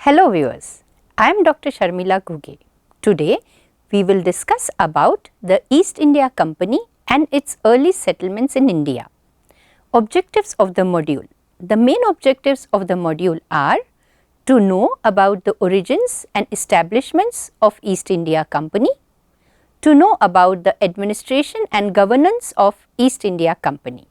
Hello viewers, I am Dr. Sharmila Guge. Today we will discuss about the East India Company and its early settlements in India. Objectives of the module. The main objectives of the module are to know about the origins and establishments of East India Company, to know about the administration and governance of East India Company,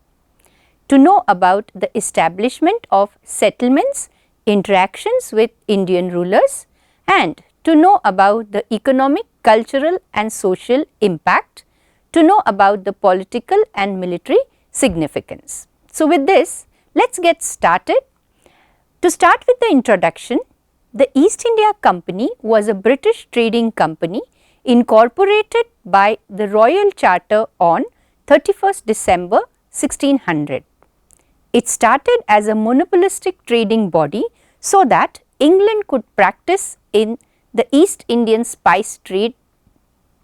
to know about the establishment of settlements, interactions with Indian rulers, and to know about the economic, cultural and social impact, to know about the political and military significance. So, with this, let us get started. To start with the introduction, the East India Company was a British trading company incorporated by the Royal Charter on 31st December 1600. It started as a monopolistic trading body so that England could practice in the East Indian spice trade,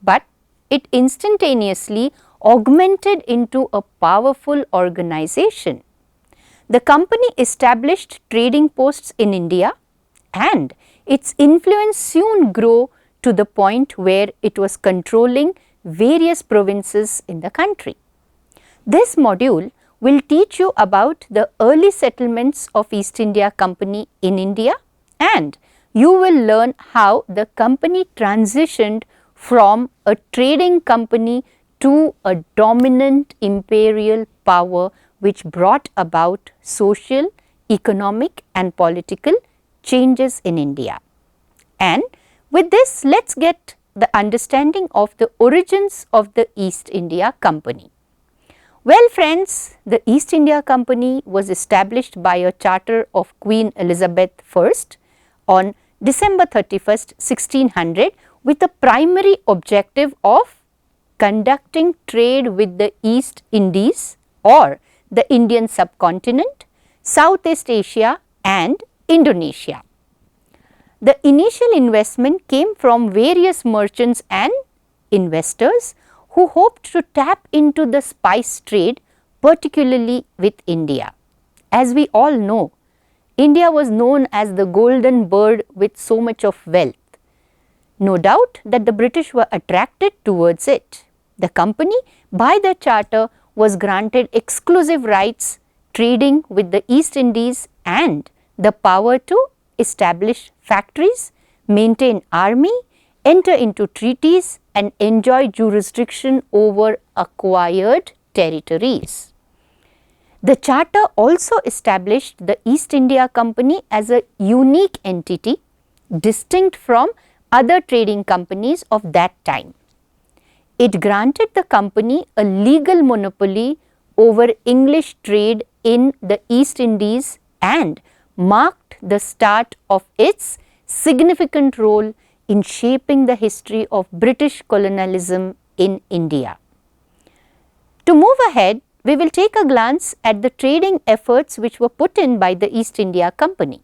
but it instantaneously augmented into a powerful organization. The company established trading posts in India and its influence soon grew to the point where it was controlling various provinces in the country. This module will teach you about the early settlements of East India Company in India, and you will learn how the company transitioned from a trading company to a dominant imperial power which brought about social, economic and political changes in India. And with this, let us get the understanding of the origins of the East India Company. Well friends, the East India Company was established by a charter of Queen Elizabeth I on December 31st, 1600 with the primary objective of conducting trade with the East Indies or the Indian subcontinent, Southeast Asia and Indonesia. The initial investment came from various merchants and investors who hoped to tap into the spice trade, particularly with India. As we all know, India was known as the golden bird with so much of wealth. No doubt that the British were attracted towards it. The company, by the charter, was granted exclusive rights trading with the East Indies and the power to establish factories, maintain army, enter into treaties and enjoy jurisdiction over acquired territories. The charter also established the East India Company as a unique entity distinct from other trading companies of that time. It granted the company a legal monopoly over English trade in the East Indies and marked the start of its significant role in shaping the history of British colonialism in India. To move ahead, we will take a glance at the trading efforts which were put in by the East India Company.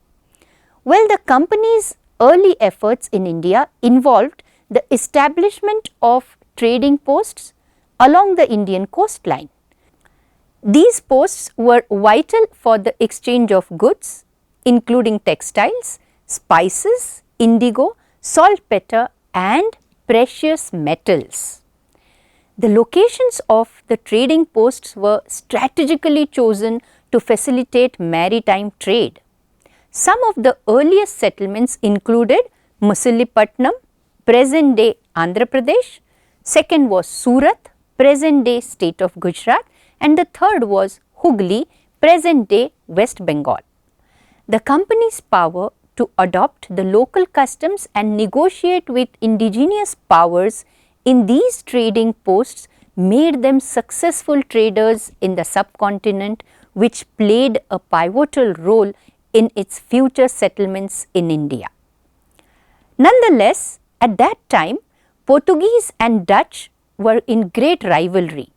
Well, the company's early efforts in India involved the establishment of trading posts along the Indian coastline. These posts were vital for the exchange of goods, including textiles, spices, indigo, saltpeter and precious metals. The locations of the trading posts were strategically chosen to facilitate maritime trade. Some of the earliest settlements included Musulipatnam, present day Andhra Pradesh, second was Surat, present day state of Gujarat, and the third was Hooghly, present day West Bengal. The company's power to adopt the local customs and negotiate with indigenous powers in these trading posts made them successful traders in the subcontinent, which played a pivotal role in its future settlements in India. Nonetheless, at that time, Portuguese and Dutch were in great rivalry.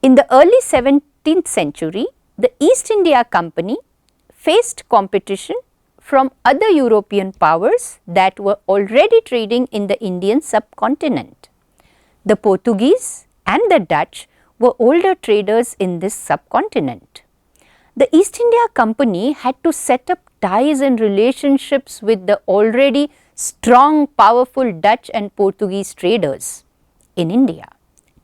In the early 17th century, the East India Company faced competition from other European powers that were already trading in the Indian subcontinent. The Portuguese and the Dutch were older traders in this subcontinent. The East India Company had to set up ties and relationships with the already strong, powerful Dutch and Portuguese traders in India,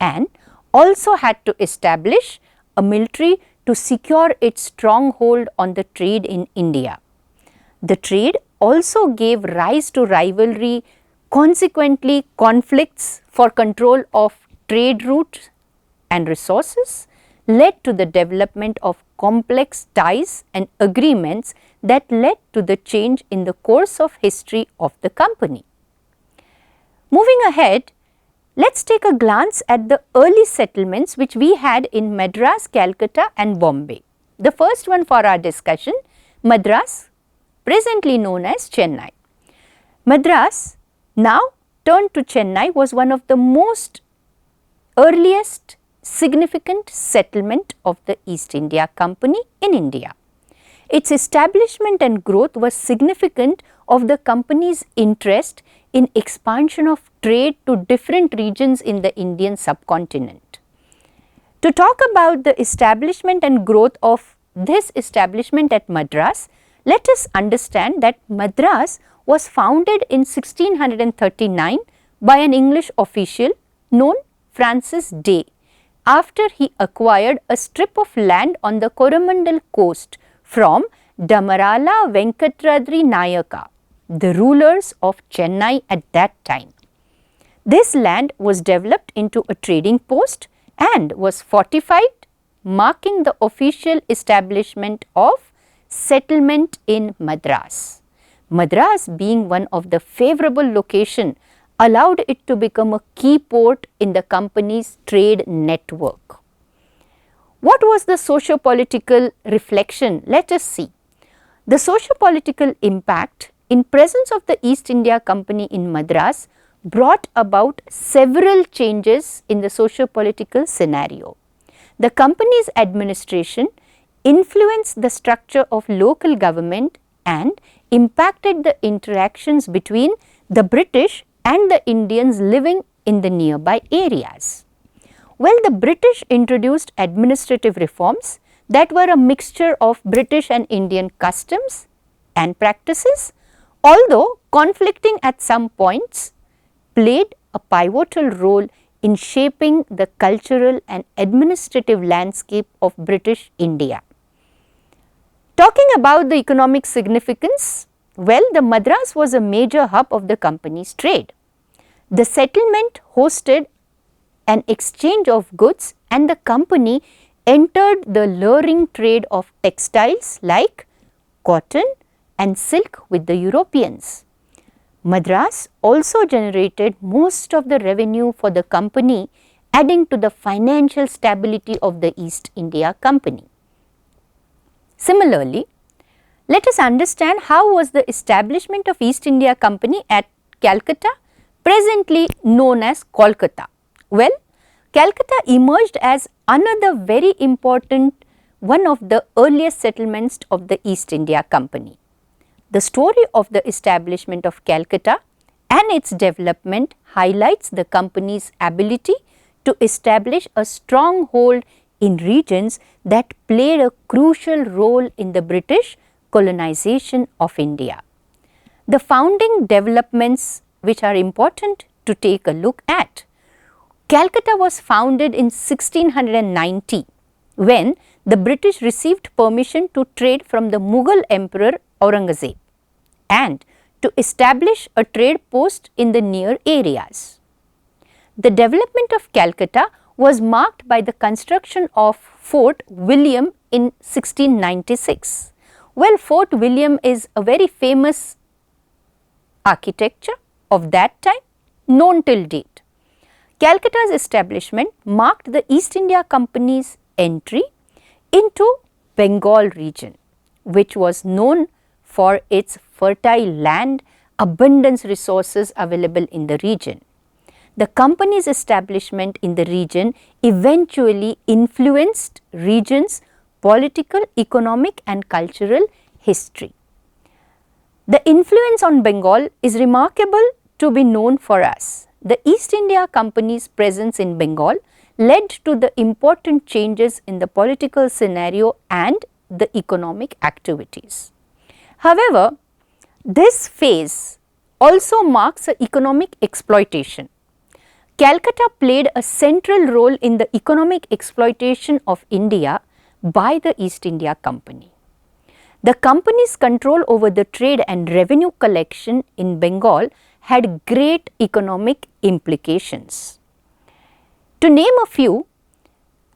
and also had to establish a military to secure its stronghold on the trade in India. The trade also gave rise to rivalry, consequently conflicts for control of trade routes and resources led to the development of complex ties and agreements that led to the change in the course of history of the company. Moving ahead, let's take a glance at the early settlements which we had in Madras, Calcutta and Bombay. The first one for our discussion, Madras, presently known as Chennai. Madras, now turned to Chennai, was one of the most earliest significant settlement of the East India Company in India. Its establishment and growth was significant of the company's interest in expansion of trade to different regions in the Indian subcontinent. To talk about the establishment and growth of this establishment at Madras, let us understand that Madras was founded in 1639 by an English official known Francis Day, after he acquired a strip of land on the Coromandel coast from Damarala Venkatradri Nayaka, the rulers of Chennai at that time. This land was developed into a trading post and was fortified, marking the official establishment of settlement in Madras. Madras, being one of the favorable location, allowed it to become a key port in the company's trade network. What was the socio-political reflection? Let us see. The socio-political impact in presence of the East India Company in Madras brought about several changes in the socio-political scenario. The company's administration influenced the structure of local government and impacted the interactions between the British and the Indians living in the nearby areas. Well, the British introduced administrative reforms that were a mixture of British and Indian customs and practices, although conflicting at some points, played a pivotal role in shaping the cultural and administrative landscape of British India. Talking about the economic significance, well, the Madras was a major hub of the company's trade. The settlement hosted an exchange of goods and the company entered the luring trade of textiles like cotton and silk with the Europeans. Madras also generated most of the revenue for the company, adding to the financial stability of the East India Company. Similarly, let us understand how was the establishment of East India Company at Calcutta, presently known as Kolkata. Well, Calcutta emerged as another very important one of the earliest settlements of the East India Company. The story of the establishment of Calcutta and its development highlights the company's ability to establish a stronghold in regions that played a crucial role in the British colonization of India. The founding developments which are important to take a look at. Calcutta was founded in 1690 when the British received permission to trade from the Mughal Emperor Aurangzeb and to establish a trade post in the near areas. The development of Calcutta was marked by the construction of Fort William in 1696. Well, Fort William is a very famous architecture of that time, known till date. Calcutta's establishment marked the East India Company's entry into Bengal region, which was known for its fertile land, abundant resources available in the region. The company's establishment in the region eventually influenced region's political, economic and cultural history. The influence on Bengal is remarkable to be known for us. The East India Company's presence in Bengal led to the important changes in the political scenario and the economic activities. However, this phase also marks an economic exploitation. Calcutta played a central role in the economic exploitation of India by the East India Company. The company's control over the trade and revenue collection in Bengal had great economic implications. To name a few,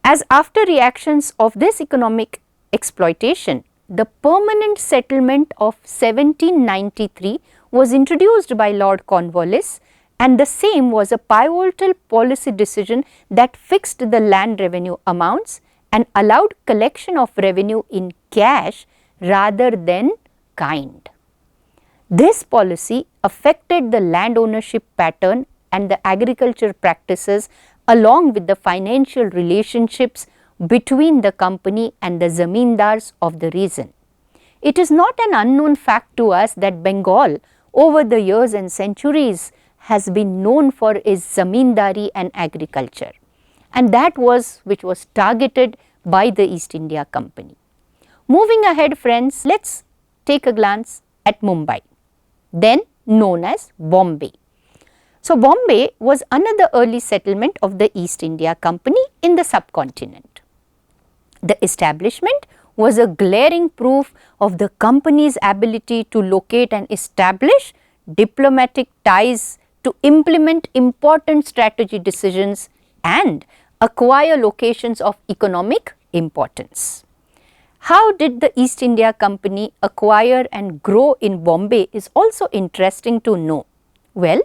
as after reactions of this economic exploitation, the permanent settlement of 1793 was introduced by Lord Cornwallis, and the same was a pivotal policy decision that fixed the land revenue amounts and allowed collection of revenue in cash rather than kind. This policy affected the land ownership pattern and the agriculture practices along with the financial relationships between the company and the zamindars of the region. It is not an unknown fact to us that Bengal over the years and centuries has been known for its zamindari and agriculture, and that was which was targeted by the East India Company. Moving ahead friends, let us take a glance at Mumbai, then known as Bombay. So, Bombay was another early settlement of the East India Company in the subcontinent. The establishment was a glaring proof of the company's ability to locate and establish diplomatic ties, to implement important strategy decisions and acquire locations of economic importance. How did the East India Company acquire and grow in Bombay is also interesting to know. Well,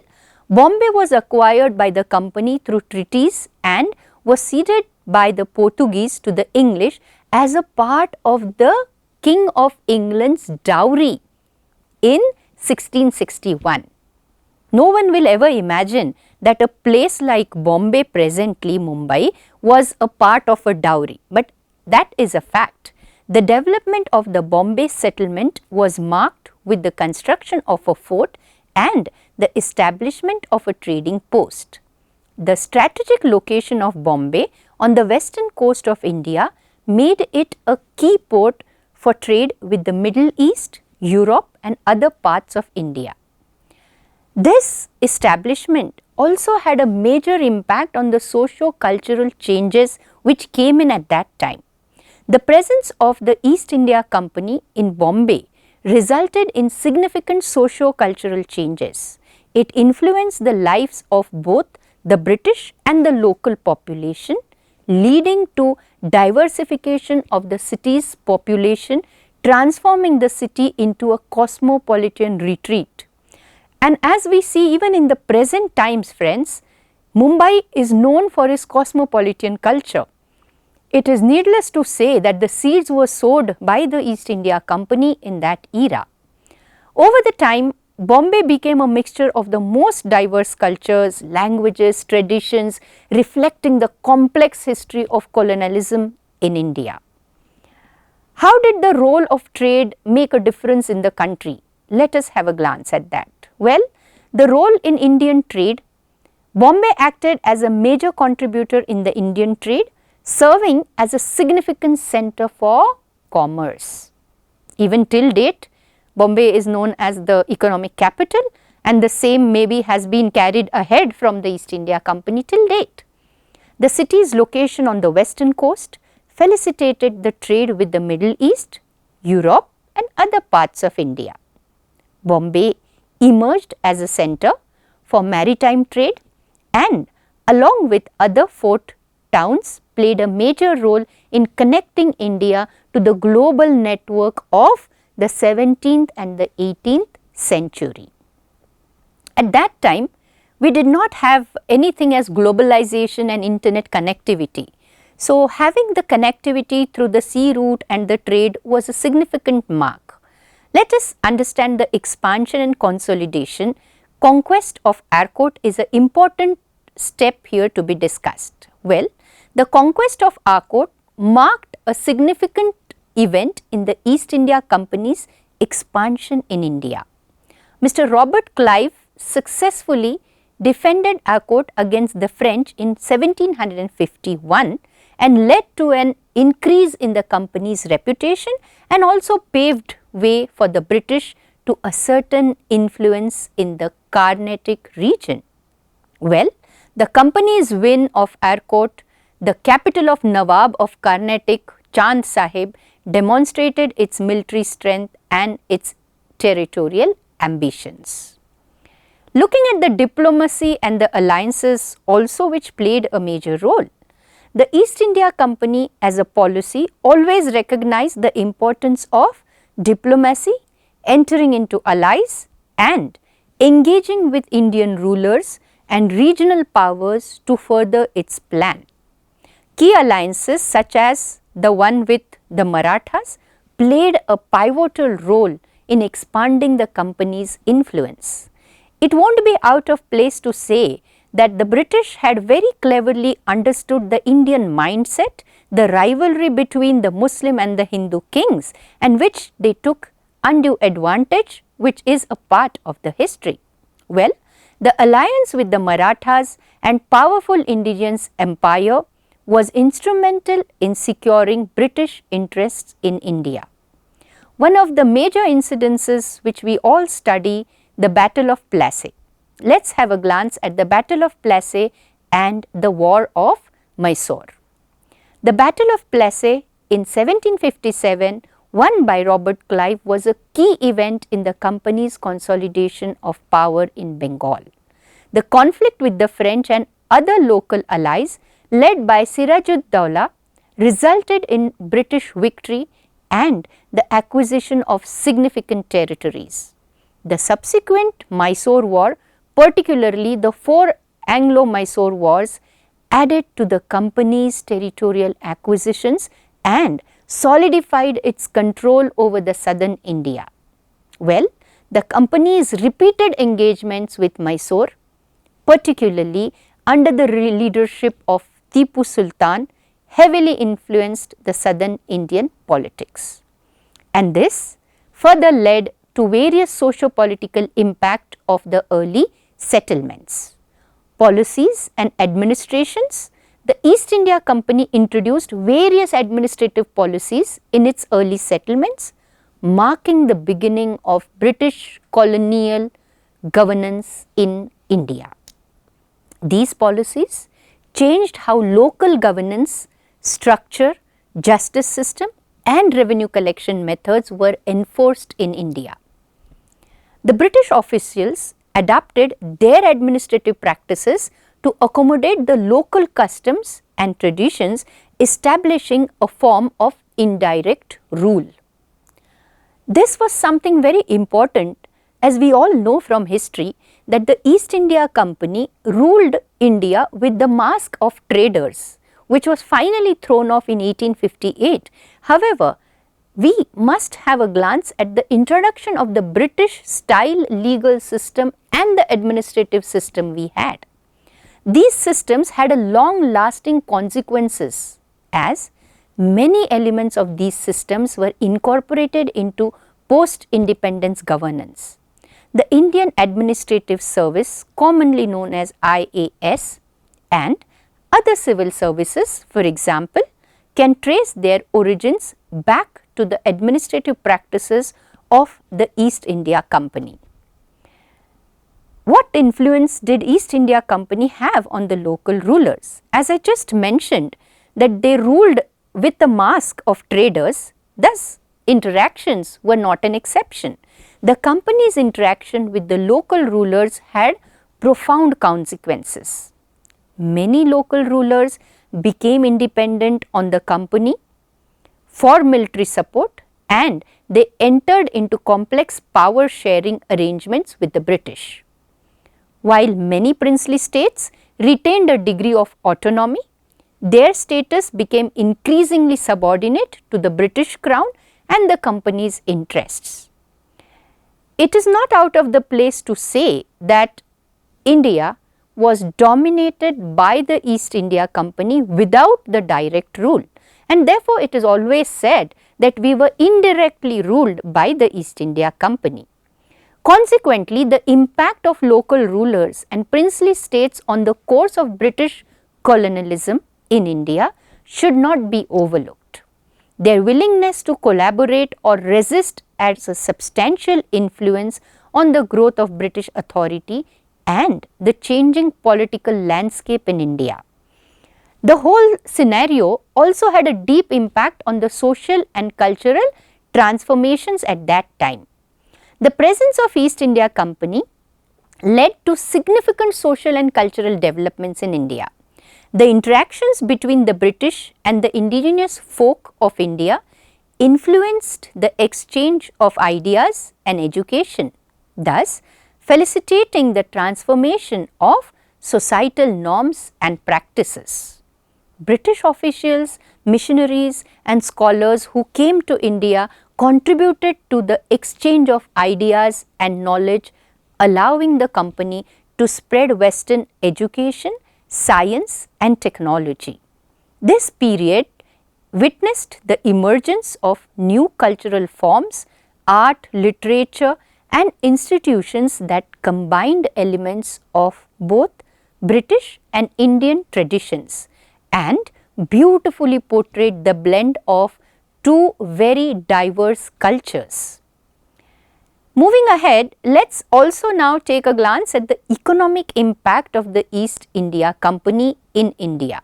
Bombay was acquired by the company through treaties and was ceded by the Portuguese to the English as a part of the King of England's dowry in 1661. No one will ever imagine that a place like Bombay, presently Mumbai, was a part of a dowry, but that is a fact. The development of the Bombay settlement was marked with the construction of a fort and the establishment of a trading post. The strategic location of Bombay on the western coast of India made it a key port for trade with the Middle East, Europe and other parts of India. This establishment also had a major impact on the socio-cultural changes which came in at that time. The presence of the East India Company in Bombay resulted in significant socio-cultural changes. It influenced the lives of both the British and the local population, leading to diversification of the city's population, transforming the city into a cosmopolitan retreat. And as we see even in the present times friends, Mumbai is known for its cosmopolitan culture. It is needless to say that the seeds were sowed by the East India Company in that era. Over the time, Bombay became a mixture of the most diverse cultures, languages, traditions, reflecting the complex history of colonialism in India. How did the role of trade make a difference in the country? Let us have a glance at that. Well, the role in Indian trade, Bombay acted as a major contributor in the Indian trade, serving as a significant center for commerce. Even till date, Bombay is known as the economic capital, and the same maybe has been carried ahead from the East India Company till date. The city's location on the western coast facilitated the trade with the Middle East, Europe and other parts of India. Bombay emerged as a center for maritime trade and along with other fort towns played a major role in connecting India to the global network of the 17th and the 18th century. At that time, we did not have anything as globalization and internet connectivity. So, having the connectivity through the sea route and the trade was a significant mark. Let us understand the expansion and consolidation. Conquest of Arcot is an important step here to be discussed. Well, the conquest of Arcot marked a significant event in the East India Company's expansion in India. Mr. Robert Clive successfully defended Arcot against the French in 1751 and led to an increase in the company's reputation and also paved way for the British to a certain influence in the Carnatic region. Well, the company's win of Arcot, the capital of Nawab of Carnatic, Chand Sahib, demonstrated its military strength and its territorial ambitions. Looking at the diplomacy and the alliances also which played a major role, the East India Company as a policy always recognized the importance of diplomacy, entering into allies and engaging with Indian rulers and regional powers to further its plan. Key alliances such as the one with the Marathas played a pivotal role in expanding the company's influence. It won't be out of place to say that the British had very cleverly understood the Indian mindset, the rivalry between the Muslim and the Hindu kings, and which they took undue advantage, which is a part of the history. Well, the alliance with the Marathas and powerful indigenous empire was instrumental in securing British interests in India. One of the major incidences which we all study, the Battle of Plassey. Let's have a glance at the Battle of Plassey and the War of Mysore. The Battle of Plassey in 1757, won by Robert Clive, was a key event in the company's consolidation of power in Bengal. The conflict with the French and other local allies led by Siraj-ud-Dawla resulted in British victory and the acquisition of significant territories. The subsequent Mysore War, particularly the 4 Anglo-Mysore Wars, added to the company's territorial acquisitions and solidified its control over the southern India. Well, the company's repeated engagements with Mysore, particularly under the leadership of Tipu Sultan, heavily influenced the southern Indian politics. And this further led to various socio-political impact of the early settlements. Policies and administrations. The East India Company introduced various administrative policies in its early settlements, marking the beginning of British colonial governance in India. These policies changed how local governance, structure, justice system and revenue collection methods were enforced in India. The British officials adapted their administrative practices to accommodate the local customs and traditions, establishing a form of indirect rule. This was something very important, as we all know from history that the East India Company ruled India with the mask of traders, which was finally thrown off in 1858. However, we must have a glance at the introduction of the British style legal system and the administrative system we had. These systems had a long lasting consequences, as many elements of these systems were incorporated into post-independence governance. The Indian Administrative Service, commonly known as IAS, and other civil services, for example, can trace their origins back to the administrative practices of the East India Company. What influence did East India Company have on the local rulers? As I just mentioned, that they ruled with the mask of traders, thus interactions were not an exception. The company's interaction with the local rulers had profound consequences. Many local rulers became independent on the company for military support, and they entered into complex power sharing arrangements with the British. While many princely states retained a degree of autonomy, their status became increasingly subordinate to the British Crown and the company's interests. It is not out of the place to say that India was dominated by the East India Company without the direct rule, and therefore it is always said that we were indirectly ruled by the East India Company. Consequently, the impact of local rulers and princely states on the course of British colonialism in India should not be overlooked. their willingness to collaborate or resist as a substantial influence on the growth of British authority and the changing political landscape in India. The whole scenario also had a deep impact on the social and cultural transformations at that time. The presence of East India Company led to significant social and cultural developments in India. The interactions between the British and the indigenous folk of India influenced the exchange of ideas and education, thus facilitating the transformation of societal norms and practices. British officials, missionaries and scholars who came to India contributed to the exchange of ideas and knowledge, allowing the company to spread Western education, science and technology. This period witnessed the emergence of new cultural forms, art, literature and institutions that combined elements of both British and Indian traditions and beautifully portrayed the blend of two very diverse cultures. Moving ahead, let's also now take a glance at the economic impact of the East India Company in India,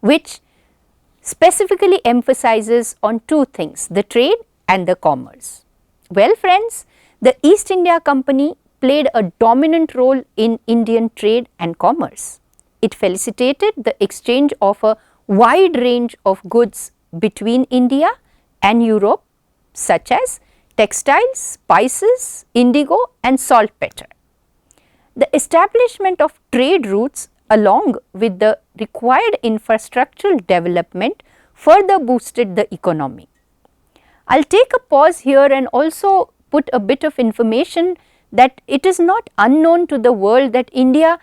which specifically emphasizes on two things, the trade and the commerce. Well friends, the East India Company played a dominant role in Indian trade and commerce. It facilitated the exchange of a wide range of goods between India and Europe, such as textiles, spices, indigo and saltpeter. The establishment of trade routes along with the required infrastructural development further boosted the economy. I will take a pause here and also put a bit of information that it is not unknown to the world that India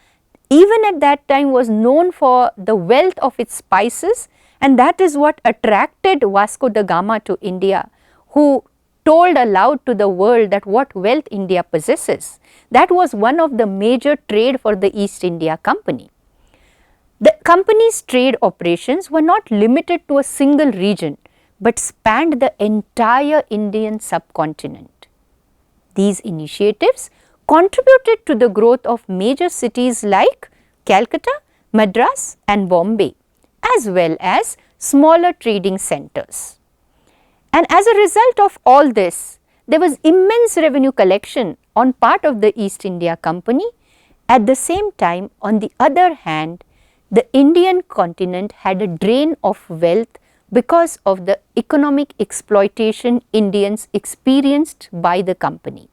even at that time was known for the wealth of its spices, and that is what attracted Vasco da Gama to India, who told aloud to the world that what wealth India possesses. That was one of the major trade for the East India Company. The company's trade operations were not limited to a single region, but spanned the entire Indian subcontinent. These initiatives contributed to the growth of major cities like Calcutta, Madras and Bombay, as well as smaller trading centers. And as a result of all this, there was immense revenue collection on part of the East India Company. At the same time, on the other hand, the Indian continent had a drain of wealth because of the economic exploitation Indians experienced by the company.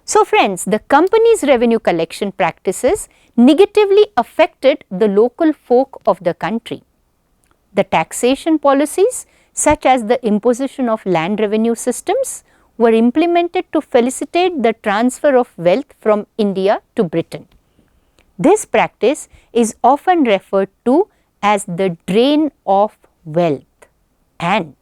So friends, the company's revenue collection practices negatively affected the local folk of the country. The taxation policies such as the imposition of land revenue systems were implemented to facilitate the transfer of wealth from India to Britain. This practice is often referred to as the drain of wealth, and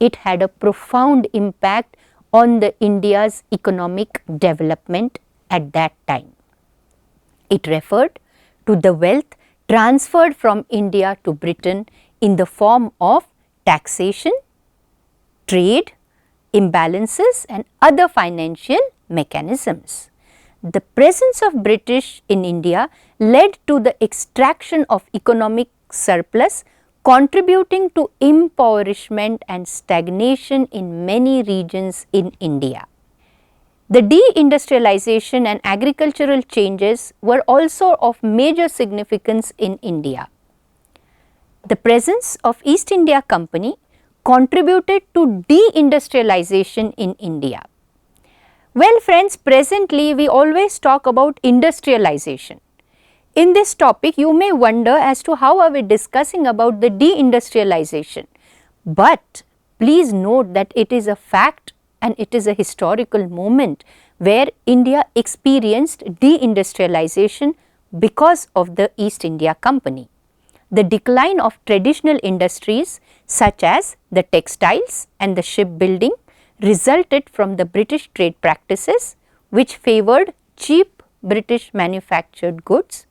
it had a profound impact on the India's economic development at that time. It referred to the wealth transferred from India to Britain in the form of taxation, trade, imbalances and other financial mechanisms. The presence of British in India led to the extraction of economic surplus, contributing to impoverishment and stagnation in many regions in India. The deindustrialization and agricultural changes were also of major significance in India. The presence of East India Company contributed to deindustrialization in India. Well friends, presently we always talk about industrialization. In this topic, you may wonder as to how are we discussing about the deindustrialization, but please note that it is a fact and it is a historical moment where India experienced deindustrialization because of the East India Company. The decline of traditional industries such as the textiles and the shipbuilding resulted from the British trade practices which favoured cheap British manufactured goods.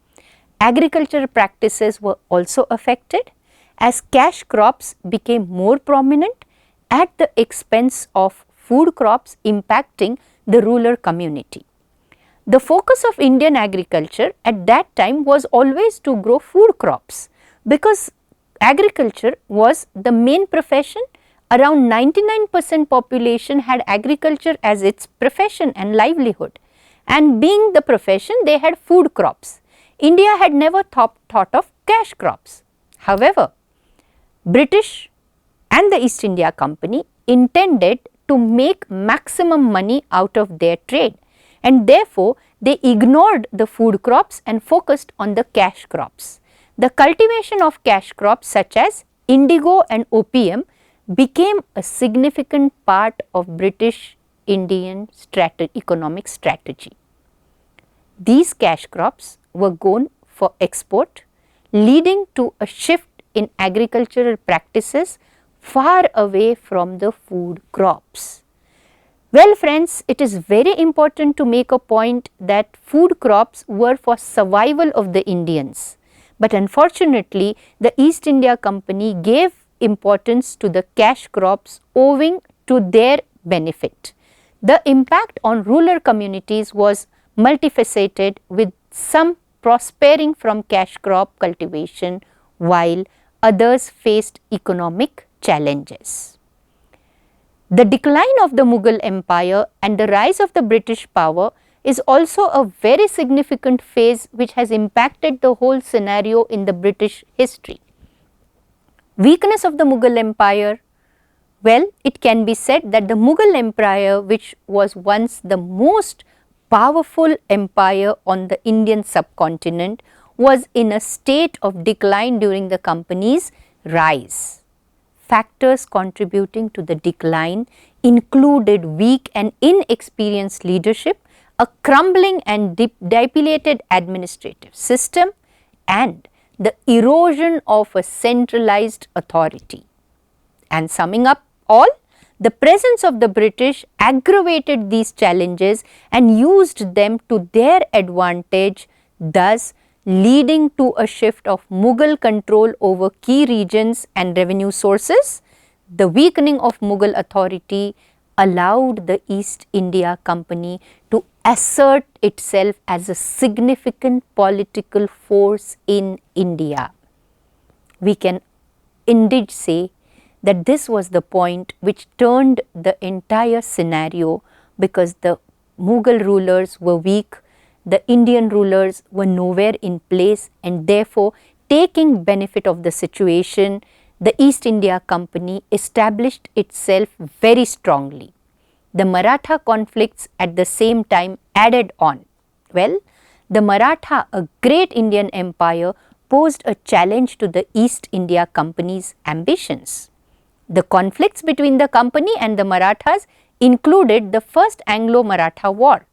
Agricultural practices were also affected as cash crops became more prominent at the expense of food crops impacting the rural community. The focus of Indian agriculture at that time was always to grow food crops, because agriculture was the main profession. Around 99% population had agriculture as its profession and livelihood, and being the profession, they had food crops. India had never thought of cash crops. However, British and the East India Company intended to make maximum money out of their trade, and therefore they ignored the food crops and focused on the cash crops. The cultivation of cash crops such as indigo and opium became a significant part of British Indian economic strategy. These cash crops were grown for export, leading to a shift in agricultural practices far away from the food crops. Well friends, it is very important to make a point that food crops were for survival of the Indians, but unfortunately the East India Company gave importance to the cash crops owing to their benefit. The impact on rural communities was multifaceted, with some prospering from cash crop cultivation while others faced economic challenges. The decline of the Mughal Empire and the rise of the British power is also a very significant phase which has impacted the whole scenario in the British history. Weakness of the Mughal Empire, well, it can be said that the Mughal Empire, which was once the most powerful empire on the Indian subcontinent, was in a state of decline during the company's rise. Factors contributing to the decline included weak and inexperienced leadership, a crumbling and dilapidated administrative system, and the erosion of a centralized authority. And summing up all, the presence of the British aggravated these challenges and used them to their advantage, thus leading to a shift of Mughal control over key regions and revenue sources. The weakening of Mughal authority allowed the East India Company to assert itself as a significant political force in India. We can indeed say that this was the point which turned the entire scenario, because the Mughal rulers were weak, the Indian rulers were nowhere in place, and therefore taking benefit of the situation, the East India Company established itself very strongly. The Maratha conflicts at the same time added on. Well, the Maratha, a great Indian empire, posed a challenge to the East India Company's ambitions. The conflicts between the company and the Marathas included the First Anglo-Maratha War,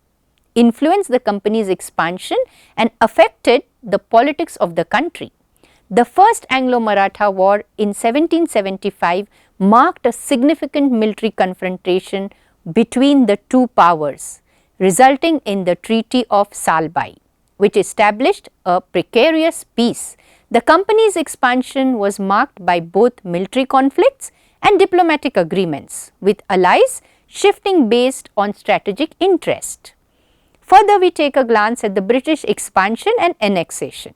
influenced the company's expansion and affected the politics of the country. The First Anglo-Maratha War in 1775 marked a significant military confrontation between the two powers, resulting in the Treaty of Salbai, which established a precarious peace. The company's expansion was marked by both military conflicts and diplomatic agreements, with allies shifting based on strategic interest. Further, we take a glance at the British expansion and annexation.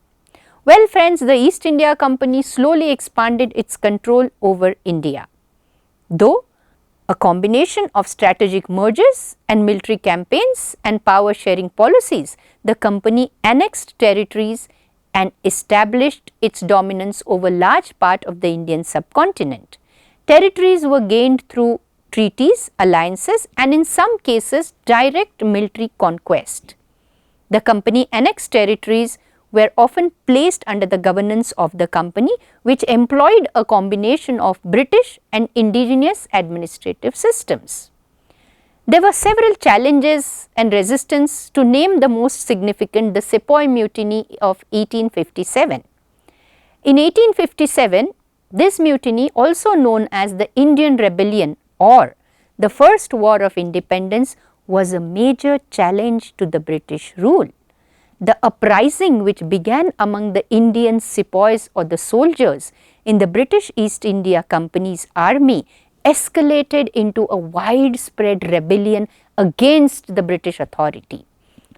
Well friends, the East India Company slowly expanded its control over India. Though a combination of strategic mergers and military campaigns and power sharing policies, the company annexed territories and established its dominance over large part of the Indian subcontinent. Territories were gained through treaties, alliances, and in some cases direct military conquest. The company annexed territories were often placed under the governance of the company, which employed a combination of British and indigenous administrative systems. There were several challenges and resistance. To name the most significant, the Sepoy Mutiny of 1857. In 1857, this mutiny, also known as the Indian Rebellion or the First War of Independence, was a major challenge to the British rule. The uprising, which began among the Indian sepoys or the soldiers in the British East India Company's army, escalated into a widespread rebellion against the British authority.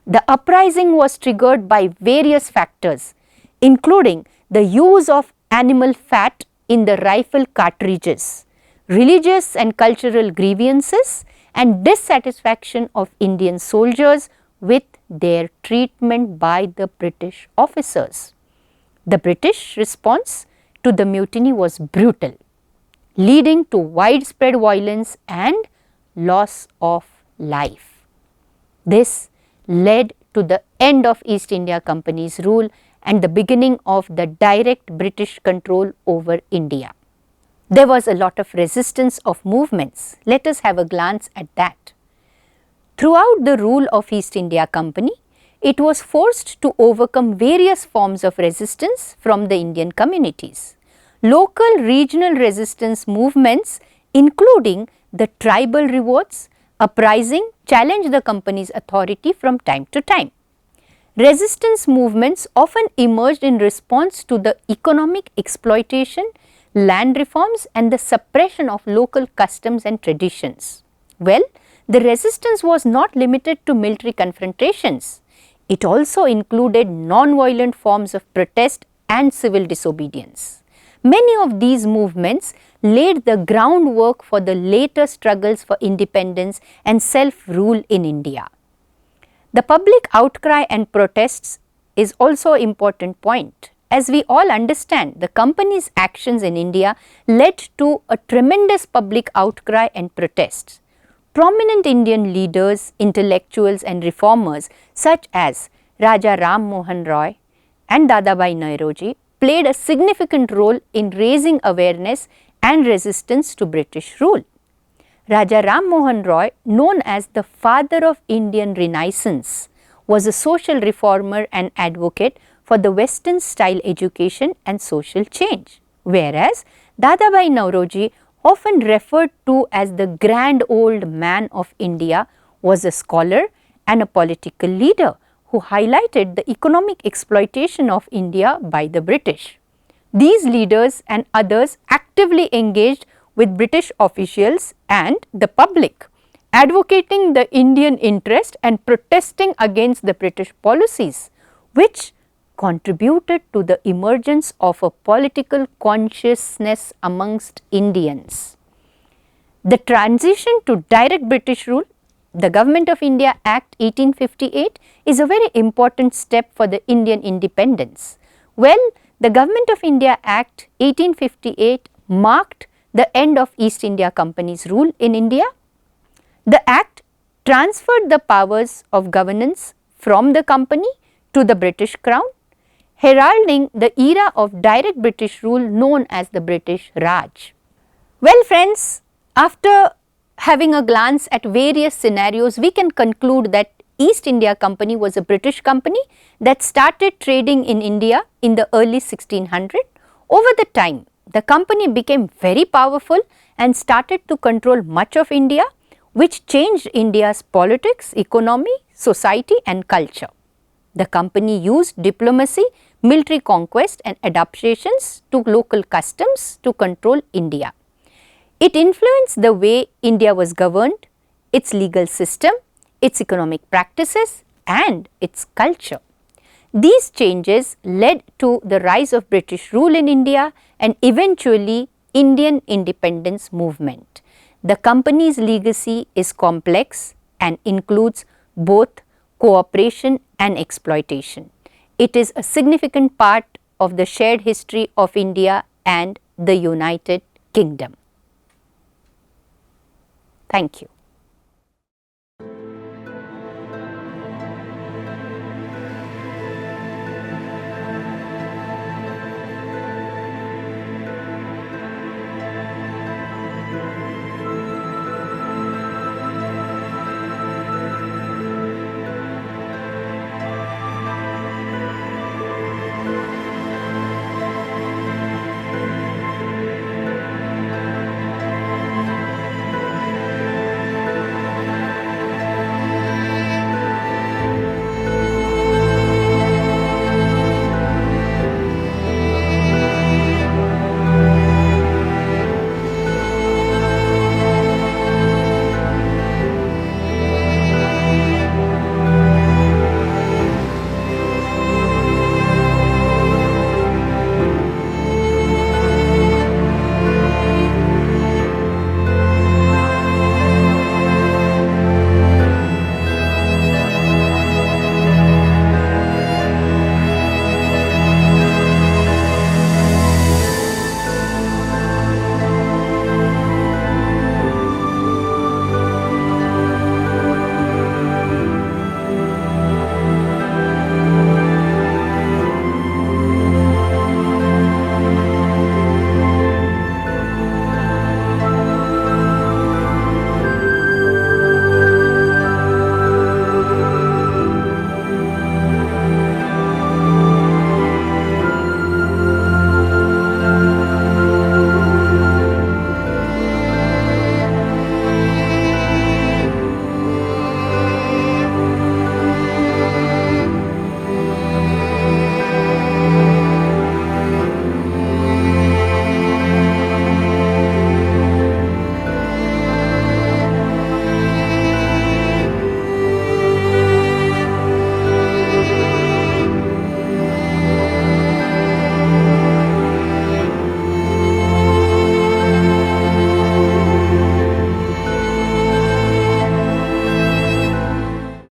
The uprising was triggered by various factors, including the use of animal fat in the rifle cartridges, religious and cultural grievances, and dissatisfaction of Indian soldiers with their treatment by the British officers. The British response to the mutiny was brutal, leading to widespread violence and loss of life. This led to the end of East India Company's rule and the beginning of the direct British control over India. There was a lot of resistance of movements. Let us have a glance at that. Throughout the rule of East India Company, it was forced to overcome various forms of resistance from the Indian communities. Local regional resistance movements, including the tribal revolts, uprising, challenged the company's authority from time to time. Resistance movements often emerged in response to the economic exploitation, land reforms and the suppression of local customs and traditions. Well, the resistance was not limited to military confrontations. It also included non-violent forms of protest and civil disobedience. Many of these movements laid the groundwork for the later struggles for independence and self-rule in India. The public outcry and protests is also an important point. As we all understand, the company's actions in India led to a tremendous public outcry and protests. Prominent Indian leaders, intellectuals and reformers such as Raja Ram Mohan Roy and Dadabhai Nauroji played a significant role in raising awareness and resistance to British rule. Raja Ram Mohan Roy, known as the father of Indian Renaissance, was a social reformer and advocate for the Western style education and social change, whereas Dadabhai Nauroji, often referred to as the grand old man of India, was a scholar and a political leader who highlighted the economic exploitation of India by the British. These leaders and others actively engaged with British officials and the public, advocating the Indian interest and protesting against the British policies, which contributed to the emergence of a political consciousness amongst Indians. The transition to direct British rule, the Government of India Act 1858, is a very important step for the Indian independence. Well, the Government of India Act 1858 marked the end of East India Company's rule in India. The Act transferred the powers of governance from the company to the British Crown, heralding the era of direct British rule known as the British Raj. Well friends, after having a glance at various scenarios, we can conclude that East India Company was a British company that started trading in India in the early 1600s. Over the time, the company became very powerful and started to control much of India, which changed India's politics, economy, society and culture. The company used diplomacy, military conquest and adaptations to local customs to control India. It influenced the way India was governed, its legal system, its economic practices and its culture. These changes led to the rise of British rule in India and eventually Indian independence movement. The company's legacy is complex and includes both cooperation and exploitation. It is a significant part of the shared history of India and the United Kingdom. Thank you.